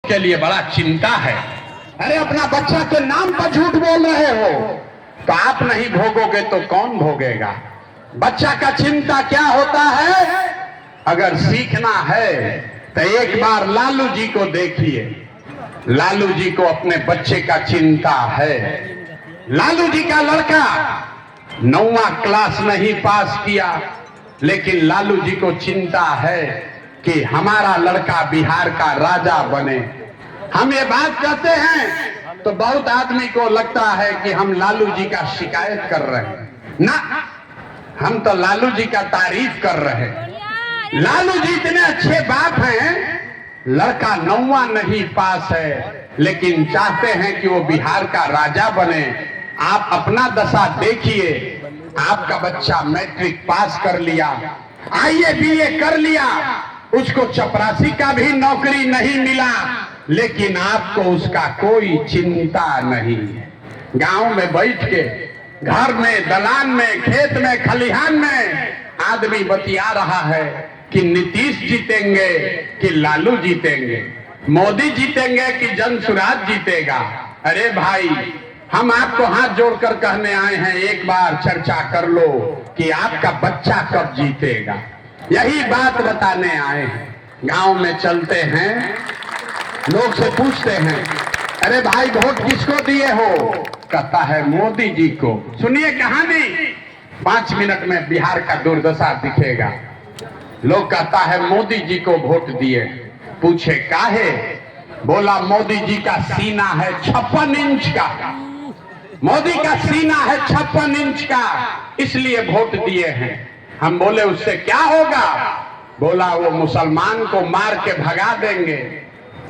उसके लिए बड़ा चिंता है। अरे अपना बच्चा के नाम पर झूठ बोल रहे हो। तो आप नहीं भोगोगे तो कौन भोगेगा? बच्चा का चिंता क्या होता है? अगर सीखना है तो एक बार लालू जी को देखिए। लालू जी को अपने बच्चे का चिंता है। लालू जी का लड़का 9वां क्लास नहीं पास किया, लेकिन लालू जी को चिंता है कि हमारा लड़का बिहार का राजा बने। हम ये बात कहते हैं तो बहुत आदमी को लगता है कि हम लालू जी का शिकायत कर रहे हैं। ना, हम तो लालू जी का तारीफ कर रहे हैं। लालू जी इतने अच्छे बाप हैं, लड़का 9वां नहीं पास है लेकिन चाहते हैं कि वो बिहार का राजा बने। आप अपना दशा देखिए, आपका बच्चा मैट्रिक पास कर लिया, आईए बीए कर लिया, उसको चपरासी का भी नौकरी नहीं मिला, लेकिन आपको उसका कोई चिंता नहीं है। गांव में बैठ के, घर में, दलान में, खेत में, खलिहान में आदमी बतिया रहा है कि नीतीश जीतेंगे कि लालू जीतेंगे, मोदी जीतेंगे कि जनसुराज जीतेगा। अरे भाई, हम आपको हाथ जोड़कर कहने आए हैं, एक बार चर्चा कर लो कि आपका बच्चा कब जीतेगा। यही बात बताने आए हैं। गांव में चलते हैं, लोग से पूछते हैं, अरे भाई वोट किसको दिए हो? कहता है मोदी जी को। सुनिए कहानी, 5 मिनट में बिहार का दुर्दशा दिखेगा। लोग कहता है मोदी जी को वोट दिए। पूछे काहे? बोला मोदी जी का सीना है 56 इंच का, मोदी का सीना है 56 इंच का, इसलिए वोट दिए हैं। हम बोले उससे क्या होगा? बोला वो मुसलमान को मार के भगा देंगे,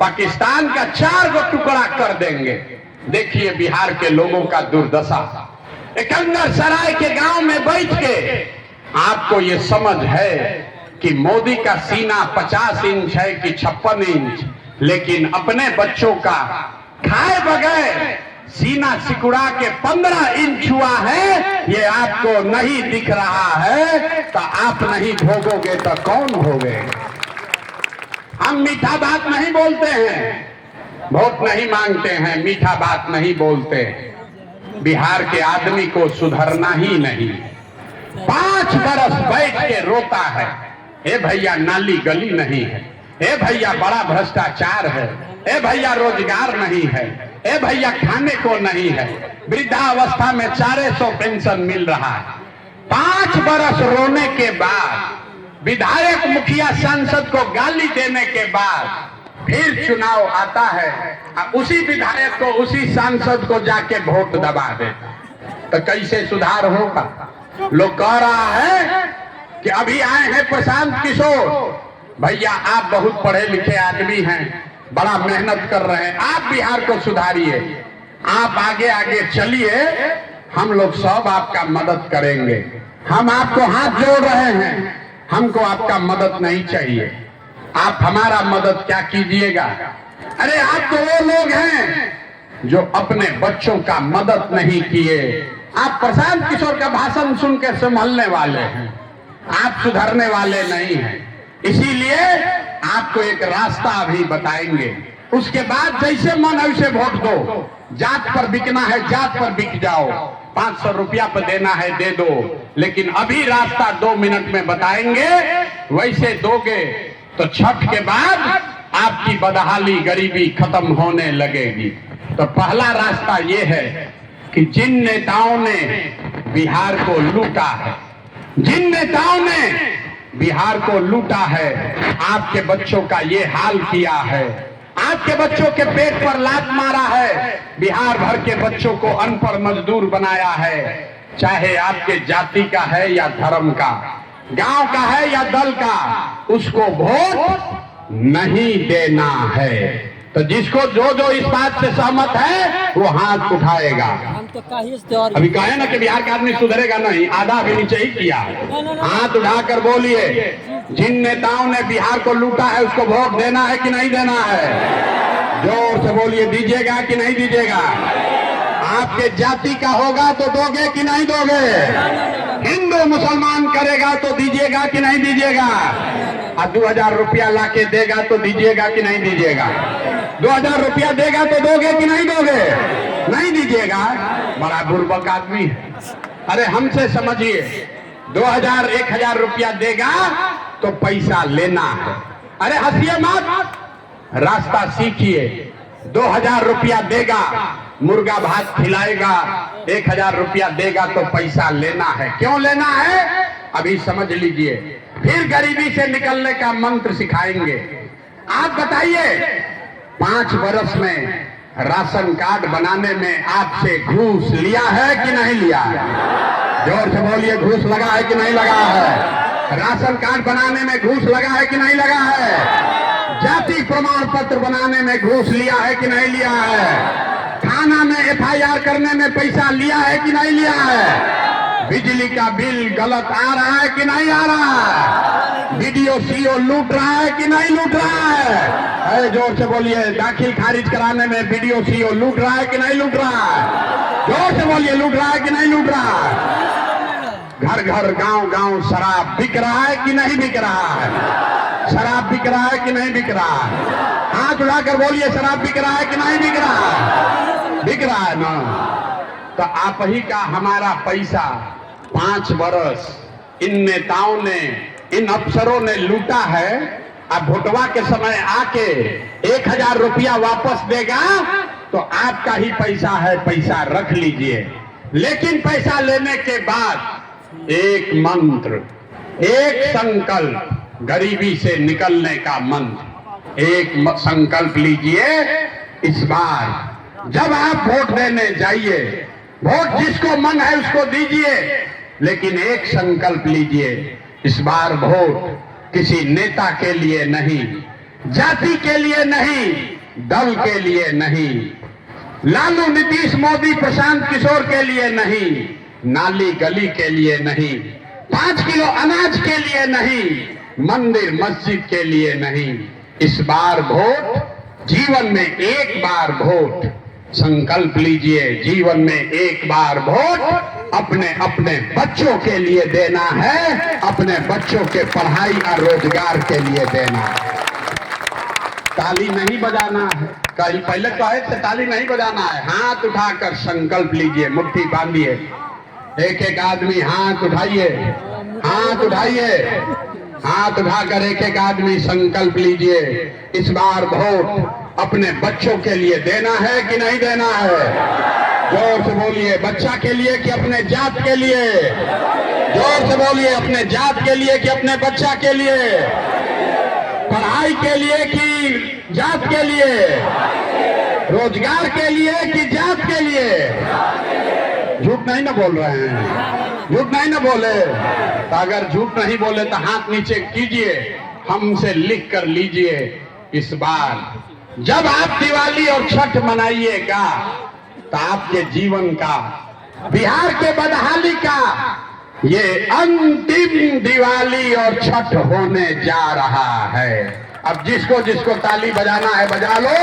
पाकिस्तान का 4 गो टुकड़ा कर देंगे। देखिए बिहार के लोगों का दुर्दशा। एकंदर सराय के गांव में बैठ के आपको ये समझ है कि मोदी का सीना 50 इंच है कि 56 इंच, लेकिन अपने बच्चों का खाए बगैर सीना सिकुड़ा के 15 इंच हुआ है, ये आपको नहीं दिख रहा है। तो आप नहीं भोगोगे तो कौन भोगेगा? हम मीठा बात नहीं बोलते हैं, वोट नहीं मांगते हैं, मीठा बात नहीं बोलते। बिहार के आदमी को सुधरना ही नहीं। 5 बरस बैठ के रोता है, ए भैया नाली गली नहीं है, ए भैया बड़ा भ्रष्टाचार है, ए भैया रोजगार नहीं है, ए भैया खाने को नहीं है, वृद्धावस्था में 400 पेंशन मिल रहा है। 5 बरस रोने के बाद, विधायक मुखिया सांसद को गाली देने के बाद फिर चुनाव आता है, उसी विधायक को, उसी सांसद को जाके वोट दबा देता। तो कैसे सुधार होगा? लोग कह रहा है कि अभी आए हैं प्रशांत किशोर। भैया आप बहुत पढ़े लिखे आदमी हैं, बड़ा मेहनत कर रहे हैं, आप बिहार को सुधारिए, आप आगे आगे चलिए, हम लोग सब आपका मदद करेंगे। हम आपको हाथ जोड़ रहे हैं, हमको आपका मदद नहीं चाहिए, आप हमारा मदद क्या कीजिएगा? अरे आप तो वो लोग हैं जो अपने बच्चों का मदद नहीं किए। आप प्रशांत किशोर का भाषण सुन के संभलने वाले हैं, आप सुधरने वाले नहीं हैं। इसीलिए आपको एक रास्ता अभी बताएंगे, उसके बाद जैसे मन वैसे वोट दो। जात पर बिकना है, जात पर बिक जाओ, 500 रुपया पर देना है दे दो, लेकिन अभी रास्ता 2 मिनट में बताएंगे, वैसे दोगे तो छठ के बाद आपकी बदहाली गरीबी खत्म होने लगेगी। तो पहला रास्ता ये है कि जिन नेताओं ने बिहार को लूटा है, जिन नेताओं ने बिहार को लूटा है, आपके बच्चों का ये हाल किया है, आपके बच्चों के पेट पर लात मारा है, बिहार भर के बच्चों को अनपढ़ मजदूर बनाया है, चाहे आपके जाति का है या धर्म का, गांव का है या दल का, उसको वोट नहीं देना है। तो जिसको जो जो इस बात से सहमत है वो हाथ उठाएगा। अभी कहे ना कि बिहार का आदमी सुधरेगा नहीं, आधा भी नीचे ही किया। हाथ उठाकर बोलिए, जिन नेताओं ने बिहार को लूटा है उसको वोट देना है कि नहीं देना है? जोर से बोलिए, दीजिएगा कि नहीं दीजिएगा? आपके जाति का होगा तो दोगे कि नहीं दोगे? हिंदू मुसलमान करेगा तो दीजिएगा कि नहीं दीजिएगा? और 2000 रुपया लाके देगा तो दीजिएगा कि नहीं दीजिएगा? 2000 रुपया देगा तो दोगे कि नहीं दोगे? नहीं दीजिएगा। बड़ा बुर्बक आदमी है। अरे हमसे समझिए, 2000 1000 रुपया देगा तो पैसा लेना है। अरे हंसिए मत, रास्ता सीखिए। 2000 रुपया देगा, मुर्गा भात खिलाएगा, 1000 रुपया देगा तो पैसा लेना है। क्यों लेना है अभी समझ लीजिए, फिर गरीबी से निकलने का मंत्र सिखाएंगे। आप बताइए, 5 वर्ष में राशन कार्ड बनाने में आपसे घूस लिया है कि नहीं लिया? जोर से बोलिए, घूस लगा है कि नहीं लगा है? राशन कार्ड बनाने में घूस लगा है कि नहीं लगा है? जाति प्रमाण पत्र बनाने में घूस लिया है कि नहीं लिया है? थाना में FIR करने में पैसा लिया है कि नहीं लिया है? बिजली का बिल गलत आ रहा है कि नहीं आ रहा है? BDO CO लूट रहा है कि नहीं लूट रहा है? अरे जोर से बोलिए, दाखिल खारिज कराने में BDO CO लूट रहा है कि नहीं लूट रहा है? जोर से बोलिए, लूट रहा है कि नहीं लूट रहा है? घर घर गांव गांव शराब बिक रहा है कि नहीं बिक रहा है? शराब बिक रहा है कि नहीं बिक रहा है? हाथ उठाकर बोलिए, शराब बिक रहा है कि नहीं बिक रहा है? बिक रहा है ना। तो आप ही का हमारा पैसा 5 वर्ष इन नेताओं ने, इन अफसरों ने लूटा है। अब भोटवा के समय आके 1000 रुपया वापस देगा तो आपका ही पैसा है, पैसा रख लीजिए। लेकिन पैसा लेने के बाद एक मंत्र, एक संकल्प, गरीबी से निकलने का मंत्र, एक संकल्प लीजिए। इस बार जब आप वोट देने जाइए, वोट जिसको मन है उसको दीजिए, लेकिन एक संकल्प लीजिए, इस बार वोट किसी नेता के लिए नहीं, जाति के लिए नहीं, दल के लिए नहीं, लालू नीतीश मोदी प्रशांत किशोर के लिए नहीं, नाली गली के लिए नहीं, 5 किलो अनाज के लिए नहीं, मंदिर मस्जिद के लिए नहीं। इस बार वोट, जीवन में एक बार वोट, संकल्प लीजिए, जीवन में एक बार वोट अपने अपने बच्चों के लिए देना है, अपने बच्चों के पढ़ाई और रोजगार के लिए देना है। ताली नहीं बजाना है, कल पहले तो है ताली नहीं बजाना है। हाथ उठाकर संकल्प लीजिए, मुट्ठी बांधिए, एक एक आदमी हाथ उठाइए, हाथ उठाइए, हाथ उठाकर एक एक आदमी संकल्प लीजिए। इस बार वोट अपने बच्चों के लिए देना है कि नहीं देना है? जोर से बोलिए, बच्चा के लिए कि अपने जात के लिए? जोर से बोलिए, अपने जात के लिए कि अपने बच्चा के लिए? पढ़ाई के लिए कि जात के लिए? रोजगार के लिए कि जात के लिए? झूठ नहीं ना बोल रहे हैं, झूठ नहीं ना बोले। तो अगर झूठ नहीं बोले तो हाथ नीचे कीजिए, हमसे लिख कर लीजिए। इस बार जब आप दिवाली और छठ मनाइएगा तो आपके जीवन का, बिहार के बदहाली का ये अंतिम दिवाली और छठ होने जा रहा है। अब जिसको जिसको ताली बजाना है बजा लो,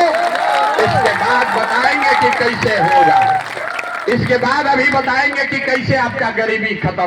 इसके बाद बताएंगे कि कैसे होगा, इसके बाद अभी बताएंगे कि कैसे आपका गरीबी खत्म